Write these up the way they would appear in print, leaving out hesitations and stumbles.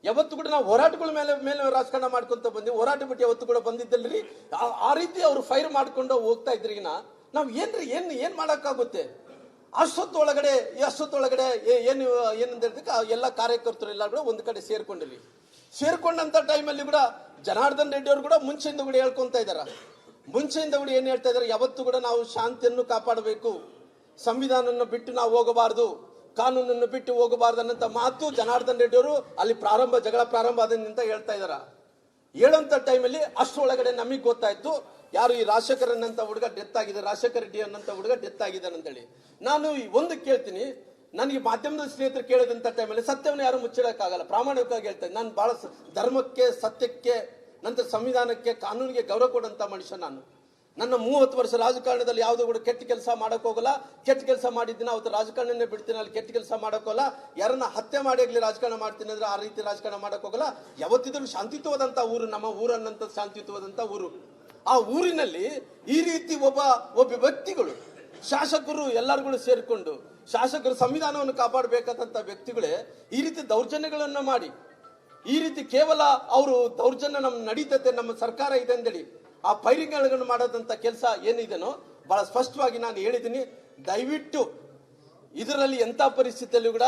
ಯಾವತ್ತು ಕೂಡ ನಾವು ಹೋರಾಟಗಳ ಮೇಲೆ ಮೇಲೆ ರಾಜಕಾರಣ ಮಾಡ್ಕೊಂತ ಬಂದ್ವಿ. ಹೋರಾಟ ಬಿಟ್ಟು ಯಾವತ್ತು ಕೂಡ ಬಂದಿದ್ದಲ್ರಿ. ಆ ರೀತಿ ಅವ್ರು ಫೈರ್ ಮಾಡ್ಕೊಂಡು ಹೋಗ್ತಾ ಇದ್ರಿಗಿನ ನಾವ್ ಏನ್ ಮಾಡಕ್ಕಾಗುತ್ತೆ? ಅಷ್ಟೊತ್ತೊಳಗಡೆ ಏನು ಏನಂತ ಎಲ್ಲ ಕಾರ್ಯಕರ್ತರು ಎಲ್ಲ ಕೂಡ ಒಂದ್ ಕಡೆ ಸೇರ್ಕೊಂಡಂತ ಟೈಮಲ್ಲಿ ಕೂಡ ಜನಾರ್ದನ್ ರೆಡ್ಡಿ ಅವರು ಕೂಡ ಮುಂಚೆಯಿಂದ ಕೂಡ ಹೇಳ್ಕೊಂತ ಇದಾರ. ಮುಂಚೆಯಿಂದ ಕೂಡ ಏನ್ ಹೇಳ್ತಾ ಇದಾರೆ, ಯಾವತ್ತು ಕೂಡ ನಾವು ಶಾಂತಿಯನ್ನು ಕಾಪಾಡಬೇಕು, ಸಂವಿಧಾನವನ್ನು ಬಿಟ್ಟು ನಾವು ಹೋಗಬಾರದು, ಕಾನೂನನ್ನು ಬಿಟ್ಟು ಹೋಗಬಾರ್ದು ಅನ್ನಂತ ಮಾತು ಜನಾರ್ದನ್ ರೆಡ್ಡಿ ಅವರು ಅಲ್ಲಿ ಜಗಳ ಪ್ರಾರಂಭ ಆದಂತ ಹೇಳ್ತಾ ಇದಾರ. ಹೇಳಂತ ಟೈಮಲ್ಲಿ ಅಷ್ಟೊಳಗಡೆ ನಮಗೆ ಗೊತ್ತಾಯ್ತು ಯಾರು ಈ ರಾಜಶೇಖರ್ ಅನ್ನಂತ ಹುಡುಗ ಡೆತ್ ಆಗಿದೆ, ರಾಜಶೇಖರ್ ರೆಡ್ಡಿ ಅನ್ನಂತ ಹುಡುಗ ಡೆತ್ ಆಗಿದ್ದಾನೆ ಅಂತೇಳಿ. ನಾನು ಒಂದು ಕೇಳ್ತೀನಿ, ನನಗೆ ಮಾಧ್ಯಮದ ಸ್ನೇಹಿತರು ಕೇಳಿದಂತ ಟೈಮಲ್ಲಿ ಸತ್ಯವನ್ನು ಯಾರು ಮುಚ್ಚಿಡಕ್ಕಾಗಲ್ಲ, ಪ್ರಾಮಾಣಿಕವಾಗಿ ಹೇಳ್ತೇನೆ. ನಾನು ಬಹಳ ಧರ್ಮಕ್ಕೆ, ಸತ್ಯಕ್ಕೆ, ನಂತರ ಸಂವಿಧಾನಕ್ಕೆ, ಕಾನೂನಿಗೆ ಗೌರವ ಕೊಡಂತ ಮನುಷ್ಯ ನಾನು. ನನ್ನ 30 ವರ್ಷ ರಾಜಕಾರಣದಲ್ಲಿ ಯಾವ್ದು ಕೂಡ ಕೆಟ್ಟ ಕೆಲಸ ಮಾಡಕ್ ಹೋಗಲ್ಲ. ಕೆಟ್ಟ ಕೆಲಸ ಮಾಡಿದ್ದೀನಿ ಅವತ್ತು ರಾಜಕಾರಣನೇ ಬಿಡ್ತೀನಿ, ಅಲ್ಲಿ ಕೆಟ್ಟ ಕೆಲಸ ಮಾಡಕ್ ಹೋಗಲ್ಲ. ಯಾರನ್ನ ಹತ್ಯೆ ಮಾಡಿ ರಾಜಕಾರಣ ಮಾಡ್ತೀನಿ ಅಂದ್ರೆ ಆ ರೀತಿ ರಾಜಕಾರಣ ಮಾಡಕ್ ಹೋಗಲ್ಲ. ಯಾವತ್ತಿದ್ರು ಶಾಂತಿಯುತವಾದಂತ ಊರು ನಮ್ಮ ಊರನ್ನಂತ ಶಾಂತಿಯುತವಾದಂತ ಊರು. ಆ ಊರಿನಲ್ಲಿ ಈ ರೀತಿ ಒಬ್ಬ ವ್ಯಕ್ತಿಗಳು, ಶಾಸಕರು ಎಲ್ಲರಿಗೂ ಸೇರಿಕೊಂಡು, ಶಾಸಕರು ಸಂವಿಧಾನವನ್ನು ಕಾಪಾಡಬೇಕಾದಂತ ವ್ಯಕ್ತಿಗಳೇ ಈ ರೀತಿ ದೌರ್ಜನ್ಯಗಳನ್ನ ಮಾಡಿ, ಈ ರೀತಿ ಕೇವಲ ಅವರು ದೌರ್ಜನ್ಯ ನಮ್ ನಡೀತತೆ, ನಮ್ಮ ಸರ್ಕಾರ ಇದೆ ಅಂದೇಳಿ ಆ ಫೈರಿಂಗ್ಗಳನ್ನು ಮಾಡೋದಂತ ಕೆಲಸ ಏನಿದೆನೋ ಬಹಳ ಸ್ಪಷ್ಟವಾಗಿ ನಾನು ಹೇಳಿದ್ದೀನಿ. ದಯವಿಟ್ಟು ಇದರಲ್ಲಿ ಎಂತ ಪರಿಸ್ಥಿತಿಯಲ್ಲಿ ಕೂಡ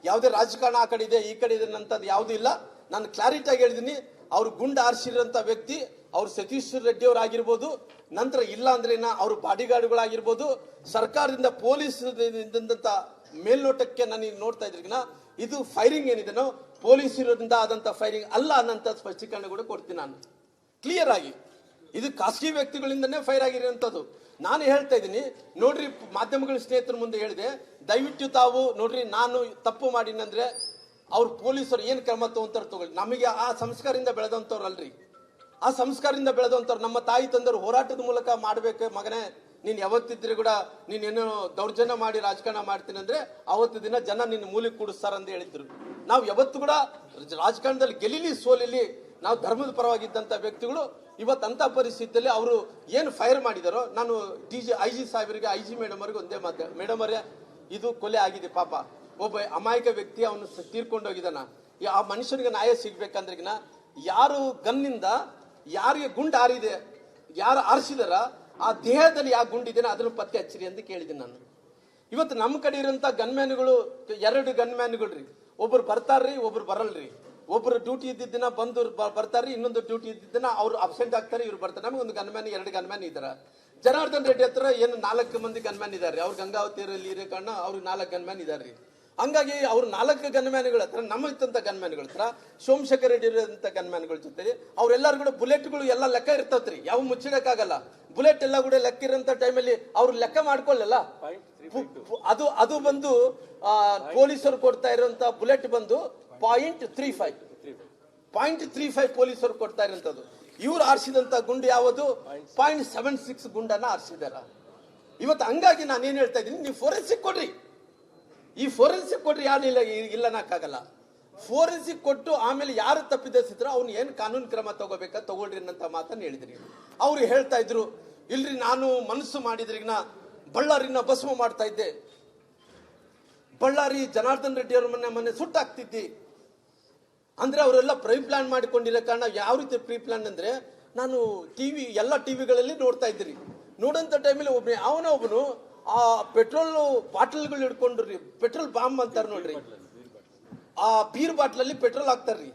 ಯಾವುದೇ ರಾಜಕಾರಣ ಆ ಕಡೆ ಇದೆ ಈ ಕಡೆ ಇದೆ ಅಂತದ್ದು ಯಾವುದೂ ಇಲ್ಲ. ನಾನು ಕ್ಲಾರಿಟಿ ಆಗಿ ಹೇಳಿದ್ದೀನಿ. ಅವ್ರು ಗುಂಡು ಆರಿಸಿರೋಂಥ ವ್ಯಕ್ತಿ ಅವ್ರು ಸತೀಶ್ ರೆಡ್ಡಿ ಅವ್ರು ಆಗಿರ್ಬೋದು, ನಂತರ ಇಲ್ಲ ಅಂದ್ರೆ ಅವ್ರ ಬಾಡಿಗಾರ್ಡ್ಗಳಾಗಿರ್ಬೋದು, ಸರ್ಕಾರದಿಂದ ಪೊಲೀಸ್ ಮೇಲ್ನೋಟಕ್ಕೆ ನಾನು ನೋಡ್ತಾ ಇದ್ರಿಗಿನ ಇದು ಫೈರಿಂಗ್ ಏನಿದೆನೋ ಪೊಲೀಸ್ ಇರೋದ್ರಿಂದ ಆದಂತ ಫೈರಿಂಗ್ ಅಲ್ಲ ಅನ್ನಂತ ಸ್ಪಷ್ಟೀಕರಣ ಕೂಡ ಕೊಡ್ತೀನಿ ನಾನು ಕ್ಲಿಯರ್ ಆಗಿ. ಇದು ಖಾಸಗಿ ವ್ಯಕ್ತಿಗಳಿಂದನೇ ಫೈರ್ ಆಗಿರುವಂತದ್ದು. ನಾನು ಹೇಳ್ತಾ ಇದ್ದೀನಿ ನೋಡ್ರಿ, ಮಾಧ್ಯಮಗಳ ಸ್ನೇಹಿತರ ಮುಂದೆ ಹೇಳಿದೆ, ದಯವಿಟ್ಟು ತಾವು ನೋಡ್ರಿ, ನಾನು ತಪ್ಪು ಮಾಡಿನಂದ್ರೆ ಅವ್ರ ಪೊಲೀಸರು ಏನ್ ಕ್ರಮ ತಗೊಂತಾರೆ ತಗೊಳ್ಳಿ. ನಮಗೆ ಆ ಸಂಸ್ಕಾರದಿಂದ ಬೆಳೆದಂತವ್ರು ಅಲ್ರಿ, ಆ ಸಂಸ್ಕಾರದಿಂದ ಬೆಳೆದಂತವ್ರು. ನಮ್ಮ ತಾಯಿ ತಂದವರು ಹೋರಾಟದ ಮೂಲಕ ಮಾಡ್ಬೇಕು ಮಗನೇ, ನೀನ್ ಯಾವತ್ತಿದ್ರೆ ಕೂಡ ನೀನೇನು ದೌರ್ಜನ್ಯ ಮಾಡಿ ರಾಜಕಾರಣ ಮಾಡ್ತೀನಿ ಅಂದ್ರೆ ಅವತ್ತು ದಿನ ಜನ ನಿನ್ನ ಮೂಲಿಗೆ ಕೂಡಿಸ್ತಾರ ಅಂತ ಹೇಳಿದ್ರು. ನಾವು ಯಾವತ್ತು ಕೂಡ ರಾಜಕಾರಣದಲ್ಲಿ ಗೆಲಿಲಿ ಸೋಲಿಲಿ ನಾವು ಧರ್ಮದ ಪರವಾಗಿದ್ದಂತ ವ್ಯಕ್ತಿಗಳು ಇವತ್ತಂತ ಪರಿಸ್ಥಿತಿಯಲ್ಲಿ ಅವರು ಏನು ಫೈರ್ ಮಾಡಿದಾರೋ, ನಾನು IG ಸಾಹೇಬರಿಗೆ, IG ಮೇಡಮ್ ಅವರಿಗೆ ಒಂದೇ ಮಾತು, ಮೇಡಮ್ ಅವರೇ ಇದು ಕೊಲೆ ಆಗಿದೆ, ಪಾಪ ಒಬ್ಬ ಅಮಾಯಕ ವ್ಯಕ್ತಿ ಅವನು ತೀರ್ಕೊಂಡು ಹೋಗಿದಾನ. ಆ ಮನುಷ್ಯನಿಗೆ ನ್ಯಾಯ ಸಿಗ್ಬೇಕಂದ್ರಿಗಿನ ಯಾರು ಗನ್ನಿಂದ ಯಾರಿಗೆ ಗುಂಡು ಹಾರಿದೆ, ಯಾರು ಆರಿಸಿದಾರ ಆ ದೇಹದಲ್ಲಿ ಯಾವ ಗುಂಡಿದೇನೋ ಅದನ್ನು ಪತ್ತೆ ಹಚ್ಚಿರಿ ಅಂತ ಕೇಳಿದ್ದೀನಿ ನಾನು. ಇವತ್ತು ನಮ್ಮ ಕಡೆ ಇರೋಂಥ ಗನ್ಮ್ಯಾನ್ಗಳು 2 ಗನ್ಮ್ಯಾನ್ಗಳು ರೀ, ಒಬ್ರು ಬರ್ತಾರ್ರಿ, ಒಬ್ರು ಬರಲ್ರಿ. ಒಬ್ರು ಡ್ಯೂಟಿ ಇದ್ದಿದ್ದ ದಿನ ಬಂದು ಬರ್ತಾರ್ರಿ, ಇನ್ನೊಂದು ಡ್ಯೂಟಿ ಇದ್ದಿದ್ದ ದಿನ ಅವ್ರು ಅಬ್ಸೆಂಟ್ ಆಗ್ತಾರೆ, ಇವ್ರು ಬರ್ತಾರೆ. ನಮಗೆ ಒಂದು ಗನ್ಮ್ಯಾನ್ 2 ಗನ್ಮ್ಯಾನ್ ಇದಾರ. ಜನಾರ್ದನ್ ರೆಡ್ಡಿ ಹತ್ರ ಏನು 4 ಮಂದಿ ಗನ್ಮ್ಯಾನ್ ಇದಾರೆ. ಅವ್ರು ಗಂಗಾವತಿಯಲ್ಲಿ ಇರೋ ಕಾರಣ ಅವ್ರಿಗೆ 4 ಗನ್ಮ್ಯಾನ್ ಇದಾರ್ರಿ. ಹಂಗಾಗಿ ಅವ್ರು 4 ಗನ್ಮ್ಯಾನ್ಗಳ ಹತ್ರ, ನಮ್ಮ ಇತ್ತಂತ ಗನ್ಮ್ಯಾನ್ಗಳ ಹತ್ರ, ಸೋಮಶೇಖರ್ ರೆಡ್ಡಿ ಇರೋಂಥ ಗನ್ಮ್ಯಾನ್ಗಳ ಜೊತೆ ಅವ್ರೆಲ್ಲರೂ ಕೂಡ ಬುಲೆಟ್ಗಳು ಎಲ್ಲ ಲೆಕ್ಕ ಇರ್ತತ್ರಿ, ಯಾವ ಮುಚ್ಚಿಡಕ್ಕಾಗಲ್ಲ. ಬುಲೆಟ್ ಎಲ್ಲ ಕೂಡ ಲೆಕ್ಕ ಇರೋಂಥ ಟೈಮಲ್ಲಿ ಅವ್ರು ಲೆಕ್ಕ ಮಾಡ್ಕೊಳ್ಳಲ್ಲ. ಅದು ಬಂದು ಪೊಲೀಸರು ಕೊಡ್ತಾ ಇರುವಂತ ಬುಲೆಟ್ ಬಂದು 0.35 ಪೊಲೀಸರು ಕೊಡ್ತಾ ಇರೋಂಥದ್ದು. ಇವ್ರು ಆರಿಸಿದಂತ ಗುಂಡು ಯಾವುದು 0.76 ಗುಂಡನ್ನ ಆರಿಸಿದಾರ ಇವತ್ತು. ಹಂಗಾಗಿ ನಾನು ಏನ್ ಹೇಳ್ತಾ ಇದ್ದೀನಿ, ನೀವು ಫೋರೆನ್ಸಿಕ್ ಕೊಡ್ರಿ, ಈ ಫೋರೆನ್ಸಿಕ್ ಕೊಡ್ರಿ, ಯಾರು ಇಲ್ಲನಕ್ಕಾಗಲ್ಲ. ಫೋರೆನ್ಸಿಕ್ ಕೊಟ್ಟು ಆಮೇಲೆ ಯಾರು ತಪ್ಪಿದಸಿದ್ರು ಅವ್ನು ಏನು ಕಾನೂನು ಕ್ರಮ ತಗೋಬೇಕಾ ತಗೊಳ್ರಿ ಅನ್ನಂತ ಮಾತನ್ನು ಹೇಳಿದ್ರಿ. ಅವ್ರು ಹೇಳ್ತಾ ಇದ್ರು, ಇಲ್ರಿ ನಾನು ಮನಸ್ಸು ಮಾಡಿದ್ರಿಗಿನ ಬಳ್ಳಾರಿನ ಭಸ್ಮ ಮಾಡ್ತಾ ಇದ್ದೆ, ಬಳ್ಳಾರಿ ಜನಾರ್ದನ್ ರೆಡ್ಡಿ ಅವ್ರ ಮನೆ ಸುಟ್ಟಾಗ್ತಿದ್ದಿ ಅಂದ್ರೆ ಅವರೆಲ್ಲ ಪ್ರೀ ಪ್ಲಾನ್ ಮಾಡಿಕೊಂಡಿರೋ ಕಾರಣ. ಯಾವ ರೀತಿ ಪ್ರೀ ಪ್ಲಾನ್ ಅಂದ್ರೆ, ನಾನು ಎಲ್ಲ ಟಿವಿಗಳಲ್ಲಿ ನೋಡ್ತಾ ಇದ್ರಿ. ನೋಡಂತ ಟೈಮಲ್ಲಿ ಒಬ್ಬನು ಆ ಪೆಟ್ರೋಲ್ ಬಾಟಲ್ಗಳು ಹಿಡ್ಕೊಂಡ್ರಿ, ಪೆಟ್ರೋಲ್ ಬಾಂಬ್ ಅಂತಾರ ನೋಡ್ರಿ, ಆ ಬೀರ್ ಬಾಟ್ಲಲ್ಲಿ ಪೆಟ್ರೋಲ್ ಹಾಕ್ತಾರ್ರಿ.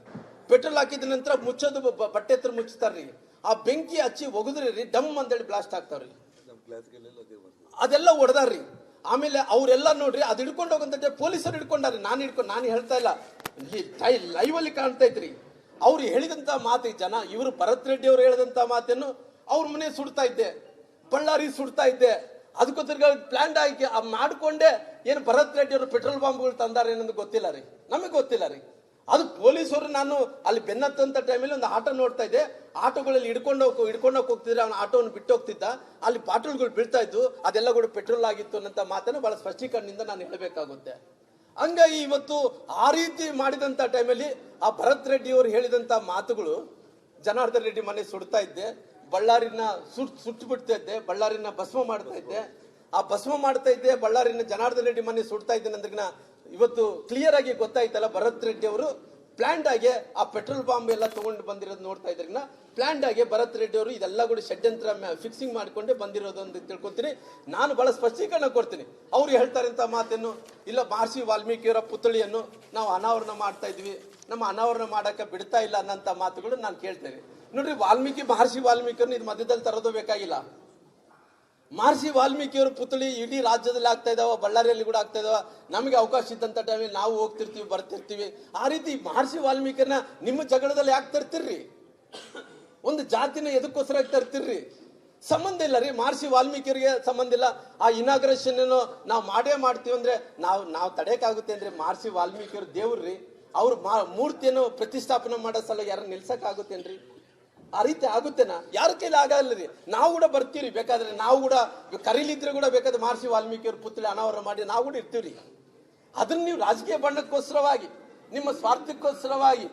ಪೆಟ್ರೋಲ್ ಹಾಕಿದ ನಂತರ ಮುಚ್ಚೋದು ಬಟ್ಟೆ ಹತ್ರ ಮುಚ್ಚುತ್ತಾರ್ರಿ. ಆ ಬೆಂಕಿ ಹಚ್ಚಿ ಒಗದ್ರಿ, ಡಮ್ ಅಂತೇಳಿ ಬ್ಲಾಸ್ಟ್ ಆಗ್ತಾವ್ರಿ. ಅದೆಲ್ಲ ಹೊಡೆದಾರ್ರಿ. ಆಮೇಲೆ ಅವರೆಲ್ಲ ನೋಡ್ರಿ, ಅದು ಹಿಡ್ಕೊಂಡು ಹೋಗಂತ ಪೊಲೀಸರು ಹಿಡ್ಕೊಂಡಾರಿ. ನಾನು ಹೇಳ್ತಾ ಇಲ್ಲ, ಲೈವ್ ಅಲ್ಲಿ ಕಾಣ್ತಾ ಇದ್ರಿ. ಅವ್ರು ಹೇಳಿದಂತ ಮಾತು ಜನ, ಇವರು ಭರತ್ ರೆಡ್ಡಿ ಅವರು ಹೇಳಿದಂತ ಮಾತನ್ನು ಅವ್ರ ಮನೆ ಸುಡ್ತಾ ಇದ್ದೆ, ಬಳ್ಳಾರಿ ಸುಡ್ತಾ ಇದ್ದೆ, ಅದಕ್ಕೋಸ್ಕರ ಪ್ಲಾನ್ ಆಗಿ ಮಾಡ್ಕೊಂಡೆ ಏನು ಭರತ್ ರೆಡ್ಡಿ ಅವರು ಪೆಟ್ರೋಲ್ ಬಾಂಬ್ಗಳು ತಂದಾರೆ ಅನ್ನೋದು ಗೊತ್ತಿಲ್ಲ ರೀ, ನಮಗೆ ಗೊತ್ತಿಲ್ಲ ರೀ. ಅದು ಪೊಲೀಸರು, ನಾನು ಅಲ್ಲಿ ಬೆನ್ನತ್ತಂತ ಟೈಮಲ್ಲಿ ಒಂದು ಆಟೋ ನೋಡ್ತಾ ಇದ್ದೆ, ಆಟೋಗಳಲ್ಲಿ ಹಿಡ್ಕೊಂಡು ಹೋಗ್ತಿದ್ರೆ ಅವನ ಆಟೋವನ್ನು ಬಿಟ್ಟು ಹೋಗ್ತಿದ್ದ, ಅಲ್ಲಿ ಬಾಟಲ್ಗಳು ಬೀಳ್ತಾ ಇದ್ದು, ಅದೆಲ್ಲ ಕೂಡ ಪೆಟ್ರೋಲ್ ಆಗಿತ್ತು ಅನ್ನೋ ಮಾತನ್ನು ಬಹಳ ಸ್ಪಷ್ಟೀಕರಣದಿಂದ ನಾನು ಹೇಳಬೇಕಾಗುತ್ತೆ. ಹಂಗಾಗಿ ಇವತ್ತು ಆ ರೀತಿ ಮಾಡಿದಂತ ಟೈಮಲ್ಲಿ ಆ ಭರತ್ ರೆಡ್ಡಿ ಅವರು ಹೇಳಿದಂತ ಮಾತುಗಳು, ಜನಾರ್ದನ್ ರೆಡ್ಡಿ ಮನೆ ಸುಡ್ತಾ ಇದ್ದೆ, ಬಳ್ಳಾರಿನ ಸುಟ್ಟು ಬಿಡ್ತಾ ಇದ್ದೆ, ಬಳ್ಳಾರಿನ ಭಸ್ಮ ಮಾಡ್ತಾ ಇದ್ದೆ, ಆ ಭಸ್ಮ ಮಾಡ್ತಾ ಇದ್ದೆ, ಬಳ್ಳಾರಿನ ಜನಾರ್ದನ್ ರೆಡ್ಡಿ ಮನೆ ಸುಡ್ತಾ ಇದ್ದೇನೆ ಅಂದ್ರಿನ ಇವತ್ತು ಕ್ಲಿಯರ್ ಆಗಿ ಗೊತ್ತಾಯ್ತಲ್ಲ, ಭರತ್ ರೆಡ್ಡಿ ಅವರು ಪ್ಲಾಂಡ್ ಆಗಿ ಆ ಪೆಟ್ರೋಲ್ ಬಾಂಬ್ ಎಲ್ಲ ತಗೊಂಡು ಬಂದಿರೋದು ನೋಡ್ತಾ ಇದ್ರಿನ ಪ್ಲಾಂಡ್ ಆಗಿ ಭರತ್ ರೆಡ್ಡಿ ಅವರು ಇದೆಲ್ಲ ಕೂಡ ಷಡ್ಯಂತ್ರ ಫಿಕ್ಸಿಂಗ್ ಮಾಡ್ಕೊಂಡೆ ಬಂದಿರೋದು ಅಂತ ತಿಳ್ಕೊತೀನಿ. ನಾನು ಬಹಳ ಸ್ಪಷ್ಟೀಕರಣ ಕೊಡ್ತೀನಿ. ಅವ್ರು ಹೇಳ್ತಾರೆ ಅಂತ ಮಾತೇನು ಇಲ್ಲ, ಮಹರ್ಷಿ ವಾಲ್ಮೀಕಿಯವರ ಪುತ್ಥಳಿಯನ್ನು ನಾವು ಅನಾವರಣ ಮಾಡ್ತಾ ಇದ್ವಿ, ನಮ್ಮ ಅನಾವರಣ ಮಾಡಕ್ಕೆ ಬಿಡ್ತಾ ಇಲ್ಲ ಅನ್ನಂತ ಮಾತುಗಳು ನಾನು ಕೇಳ್ತೇನೆ. ನೋಡ್ರಿ, ಮಹರ್ಷಿ ವಾಲ್ಮೀಕಿಯವ್ರನ್ನ ಇದು ಮಧ್ಯದಲ್ಲಿ ತರೋದು ಬೇಕಾಗಿಲ್ಲ. ಮಹರ್ಷಿ ವಾಲ್ಮೀಕಿಯವರ ಪುತ್ಥಳಿ ಇಡೀ ರಾಜ್ಯದಲ್ಲಿ ಆಗ್ತಾ ಇದಾವ, ಬಳ್ಳಾರಿಯಲ್ಲಿ ಕೂಡ ಆಗ್ತಾ ಇದಾವ. ನಮಗೆ ಅವಕಾಶ ಇದ್ದಂತ ಟೈಮಲ್ಲಿ ನಾವು ಹೋಗ್ತಿರ್ತೀವಿ, ಬರ್ತಿರ್ತೀವಿ. ಆ ರೀತಿ ಮಹರ್ಷಿ ವಾಲ್ಮೀಕಿಯನ್ನ ನಿಮ್ಮ ಜಗಳದಲ್ಲಿ ಯಾಕೆ ತರ್ತಿರ್ರಿ? ಒಂದು ಜಾತಿನ ಎದಕ್ಕೋಸ್ಕರ ತರ್ತಿರ್ರಿ? ಸಂಬಂಧ ಇಲ್ಲ ರೀ, ಮಹರ್ಷಿ ವಾಲ್ಮೀಕಿಯರಿಗೆ ಸಂಬಂಧ ಇಲ್ಲ. ಆ ಇನಾಗ್ರೇಷನ್ ನಾವು ಮಾಡೇ ಮಾಡ್ತೀವಿ ಅಂದ್ರೆ ನಾವು ತಡೆಯಕ್ಕಾಗುತ್ತೆ ಅಂದ್ರೆ ಮಹರ್ಷಿ ವಾಲ್ಮೀಕಿಯವ್ರ ದೇವ್ರಿ, ಅವ್ರ ಮೂರ್ತಿಯನ್ನು ಪ್ರತಿಷ್ಠಾಪನೆ ಮಾಡೋ ಸಲ ಯಾರು ನಿಲ್ಸಕ್ ಆಗುತ್ತೇನ್ರಿ? ಆ ರೀತಿ ಆಗುತ್ತೇನಾ? ಯಾರ ಕೈಲಿ ಆಗಲ್ಲ ರೀ. ನಾವು ಕೂಡ ಬರ್ತೀವಿ, ಬೇಕಾದ್ರೆ ನಾವು ಕೂಡ ಕರೀಲಿದ್ರೆ ಕೂಡ ಬೇಕಾದ್ರೆ ಮಹರ್ಷಿ ವಾಲ್ಮೀಕಿಯವ್ರ ಪುತ್ಥಳಿ ಅನಾವರಣ ಮಾಡಿ ನಾವು ಕೂಡ ಇರ್ತೀವ್ರಿ. ಅದನ್ನ ನೀವು ರಾಜಕೀಯ ಬಣ್ಣಕ್ಕೋಸ್ಕರವಾಗಿ, ನಿಮ್ಮ ಸ್ವಾರ್ಥಕ್ಕೋಸ್ಕರವಾಗಿ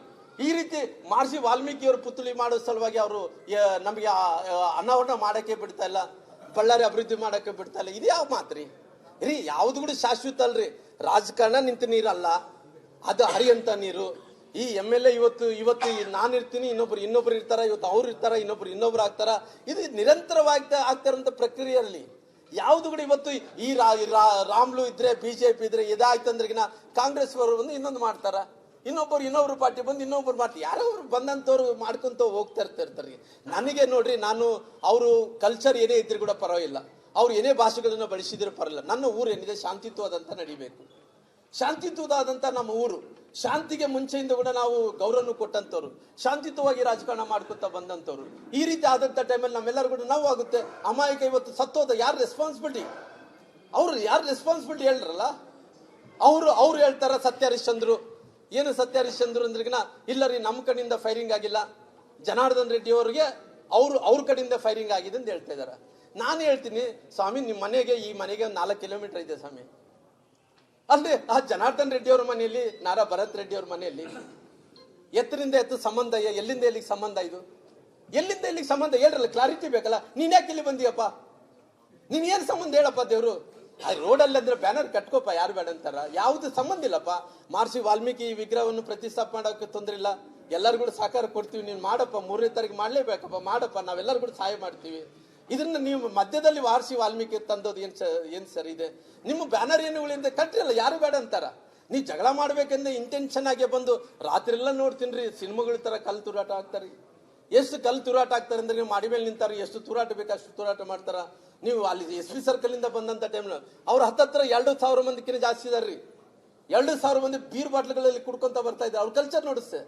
ಈ ರೀತಿ ಮಹರ್ಷಿ ವಾಲ್ಮೀಕಿಯವ್ರ ಪುತ್ಥಳಿ ಮಾಡೋ ಸಲುವಾಗಿ ಅವರು ನಮಗೆ ಅನಾವರಣ ಮಾಡಕ್ಕೆ ಬಿಡ್ತಾ ಇಲ್ಲ, ಬಳ್ಳಾರಿ ಅಭಿವೃದ್ಧಿ ಮಾಡಕ್ಕೆ ಬಿಡ್ತಾ ಇಲ್ಲ. ಇದು ಯಾವ ಮಾತ್ರಿ ರೀ? ಯಾವ್ದು ಕೂಡ ಶಾಶ್ವತ ಅಲ್ರಿ. ರಾಜಕಾರಣ ನಿಂತ ನೀರಲ್ಲ, ಅದು ಹರಿಯಂತ ನೀರು. ಈ MLA ಇವತ್ತು ನಾನು ಇರ್ತೀನಿ, ಇನ್ನೊಬ್ರು ಇರ್ತಾರ, ಇವತ್ತು ಅವ್ರು ಇರ್ತಾರ, ಇನ್ನೊಬ್ರು ಆಗ್ತಾರ. ಇದು ನಿರಂತರವಾಗಿ ಆಗ್ತಾರಂತ ಪ್ರಕ್ರಿಯೆಯಲ್ಲಿ ಯಾವ್ದು ಕೂಡ ಇವತ್ತು ಈ ರಾಮ್ಲು ಇದ್ರೆ, BJP ಇದ್ರೆ ಇದಾಯ್ತಂದ್ರಿಗಿನ ಕಾಂಗ್ರೆಸ್ ಅವರು ಬಂದು ಇನ್ನೊಂದು ಮಾಡ್ತಾರ, ಇನ್ನೊಬ್ರು ಪಾರ್ಟಿ ಬಂದು ಇನ್ನೊಬ್ರು ಪಾರ್ಟಿ, ಯಾರೋ ಬಂದಂತವ್ರು ಮಾಡ್ಕೊಂತ ಹೋಗ್ತಾ ಇರ್ತಾರೆ. ನನಗೆ ನೋಡ್ರಿ, ನಾನು ಅವರು ಕಲ್ಚರ್ ಏನೇ ಇದ್ರು ಕೂಡ ಪರವಾಗಿಲ್ಲ, ಅವ್ರು ಏನೇ ಭಾಷೆಗಳನ್ನ ಬಳಸಿದ್ರು ಪರವಾಗಿಲ್ಲ. ನನ್ನ ಊರು ಏನಿದೆ ಶಾಂತಿಯುತವಾದಂತ ನಡಿಬೇಕು. ಶಾಂತಿಯುತವಾದಂತ ನಮ್ಮ ಊರು, ಶಾಂತಿಗೆ ಮುಂಚೆಯಿಂದ ಕೂಡ ನಾವು ಗೌರವ ಕೊಟ್ಟಂತವ್ರು, ಶಾಂತಿಯುತವಾಗಿ ರಾಜಕಾರಣ ಮಾಡ್ಕೊತ ಬಂದಂತವ್ರು. ಈ ರೀತಿ ಆದಂತ ಟೈಮಲ್ಲಿ ನಮ್ಮೆಲ್ಲರೂ ಕೂಡ ನೋವು ಆಗುತ್ತೆ. ಅಮಾಯಕ ಇವತ್ತು ಸತ್ತೋದ ಯಾರು ರೆಸ್ಪಾನ್ಸಿಬಿಲಿಟಿ? ಯಾರು ರೆಸ್ಪಾನ್ಸಿಬಿಲಿಟಿ ಹೇಳ್ರಲ್ಲ. ಅವ್ರು ಹೇಳ್ತಾರ ಸತ್ಯ ಹರಿಶ್ಚಂದ್ರು. ಏನು ಸತ್ಯ ಹರಿಶ್ಚಂದ್ರು ಅಂದ್ರಿಗಿನ ಇಲ್ಲ ರೀ, ನಮ್ಮ ಕಡೆಯಿಂದ ಫೈರಿಂಗ್ ಆಗಿಲ್ಲ, ಜನಾರ್ದನ್ ರೆಡ್ಡಿ ಅವರಿಗೆ ಅವ್ರ ಕಡೆಯಿಂದ ಫೈರಿಂಗ್ ಆಗಿದೆ ಅಂತ ಹೇಳ್ತಾ ಇದಾರೆ. ನಾನು ಹೇಳ್ತೀನಿ, ಸ್ವಾಮಿ ನಿಮ್ಮ ಮನೆಗೆ ಈ ಮನೆಗೆ 4 ಕಿಲೋಮೀಟರ್ ಇದೆ ಸ್ವಾಮಿ. ಅಲ್ಲೇ ಆ ಜನಾರ್ದನ್ ರೆಡ್ಡಿ ಅವ್ರ ಮನೆಯಲ್ಲಿ, ನಾರಾ ಭರತ್ ರೆಡ್ಡಿ ಅವ್ರ ಮನೆಯಲ್ಲಿ ಎತ್ತರಿಂದ ಸಂಬಂಧ, ಎಲ್ಲಿಂದ ಎಲ್ಲಿಗೆ ಸಂಬಂಧ? ಇದು ಎಲ್ಲಿಂದ ಎಲ್ಲಿಗೆ ಸಂಬಂಧ ಹೇಳ್ರಲ್ಲ, ಕ್ಲಾರಿಟಿ ಬೇಕಲ್ಲ. ನೀನ್ ಯಾಕೆ ಇಲ್ಲಿ ಬಂದಿಯಪ್ಪ? ನೀನ್ ಏನ್ ಸಂಬಂಧ ಹೇಳಪ್ಪ? ದೇವ್ರು ರೋಡಲ್ಲಿ ಅಂದ್ರೆ ಬ್ಯಾನರ್ ಕಟ್ಕೋಪ, ಯಾರು ಬೇಡ ಅಂತಾರ? ಯಾವ್ದು ಸಂಬಂಧ ಇಲ್ಲಪ್ಪ. ಮಹರ್ಷಿ ವಾಲ್ಮೀಕಿ ವಿಗ್ರಹವನ್ನು ಪ್ರತಿಷ್ಠಾಪನೆ ಮಾಡೋಕೆ ತೊಂದ್ರೆ ಇಲ್ಲ, ಎಲ್ಲರೂ ಕೂಡ ಸಹಕಾರ ಕೊಡ್ತೀವಿ. ನೀನ್ ಮಾಡಪ್ಪ, 3ನೇ ತಾರೀಕು ಮಾಡ್ಲೇಬೇಕಪ್ಪ, ಮಾಡಪ್ಪ, ನಾವೆಲ್ಲರೂ ಕೂಡ ಸಹಾಯ ಮಾಡ್ತೀವಿ. ಇದನ್ನ ನೀವು ಮಧ್ಯದಲ್ಲಿ ಮಹರ್ಷಿ ವಾಲ್ಮೀಕಿ ತಂದೋದು ಏನ್ ಸರಿ ಇದೆ? ನಿಮ್ಮ ಬ್ಯಾನರ್ ಏನುಗಳಿಂದ ಕಟ್ಟಿರಲ್ಲ, ಯಾರು ಬೇಡ ಅಂತಾರ? ನೀವು ಜಗಳ ಮಾಡ್ಬೇಕಂದ್ರೆ ಇಂಟೆನ್ಷನ್ ಆಗಿ ಬಂದು ರಾತ್ರಿ ಎಲ್ಲ ನೋಡ್ತೀನಿ ಸಿನಿಮಾಗಳ ತರ ಕಲ್ ತೂರಾಟ ಆಗ್ತಾರೆ. ಎಷ್ಟು ಕಲ್ ತೂರಾಟ ಆಗ್ತಾರೆ ಅಂದ್ರೆ, ನೀವು ಮಾಡಿ ಮೇಲೆ ನಿಂತಾರ, ಎಷ್ಟು ತೂರಾಟ ಬೇಕು ಅಷ್ಟು ತೂರಾಟ ಮಾಡ್ತಾರ. ನೀವು ಅಲ್ಲಿ SP ಸರ್ಕಲ್ ಇಂದ ಬಂದಂತ ಟೈಮ್ ಅವ್ರ ಹತ್ತತ್ರ 2,000 ಮಂದಿಕಿನ ಜಾಸ್ತಿ ಇದಾರ್ರಿ. 2,000 ಮಂದಿ ಬೀರ್ ಬಾಟ್ಲ್ಗಳಲ್ಲಿ ಕುಡ್ಕೊಂತ ಬರ್ತಾ ಇದ್ದಾರೆ. ಅವ್ರ ಕಲ್ಚರ್ ನೋಡಿಸ್ತೆ.